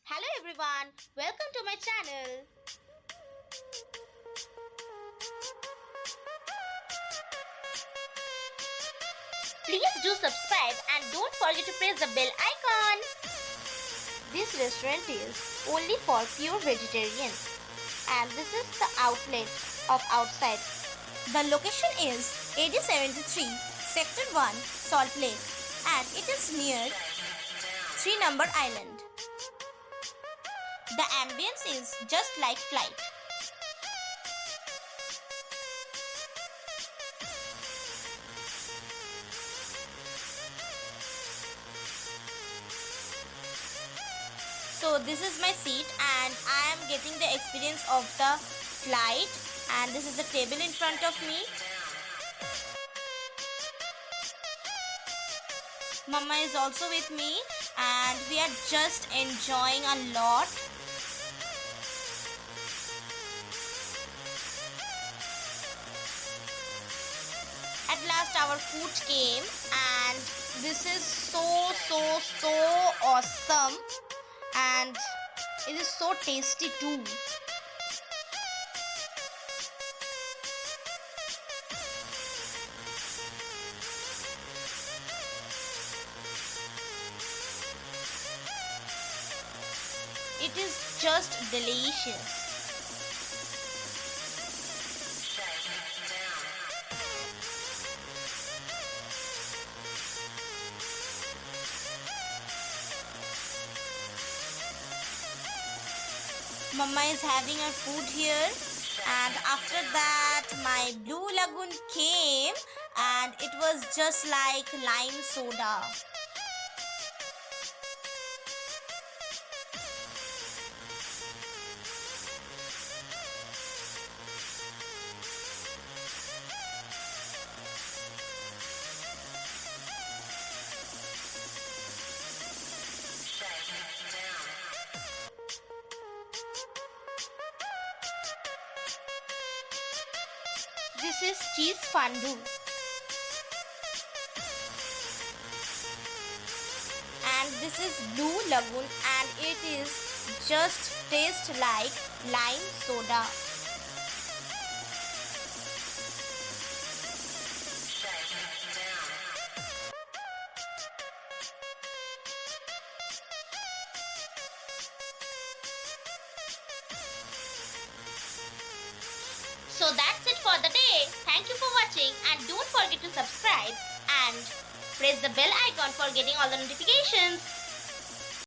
Hello everyone, welcome to my channel. Please do subscribe and don't forget to press the bell icon. This restaurant is only for pure vegetarians and this is the outlet of outside. The location is AD 73, Sector 1, Salt Lake, and it is near 3 number island. The ambience is just like flight. So this is my seat and I am getting the experience of the flight, and this is the table in front of me. Mama is also with me and we are just enjoying a lot. At last our food came and this is so awesome and it is so tasty too. It is just delicious. Mama is having her food here, and after that my Blue Lagoon came and it was just like lime soda. This is cheese fondue. And this is Blue Lagoon and it is just taste like lime soda. So that's it for the day. Thank you for watching and don't forget to subscribe and press the bell icon for getting all the notifications.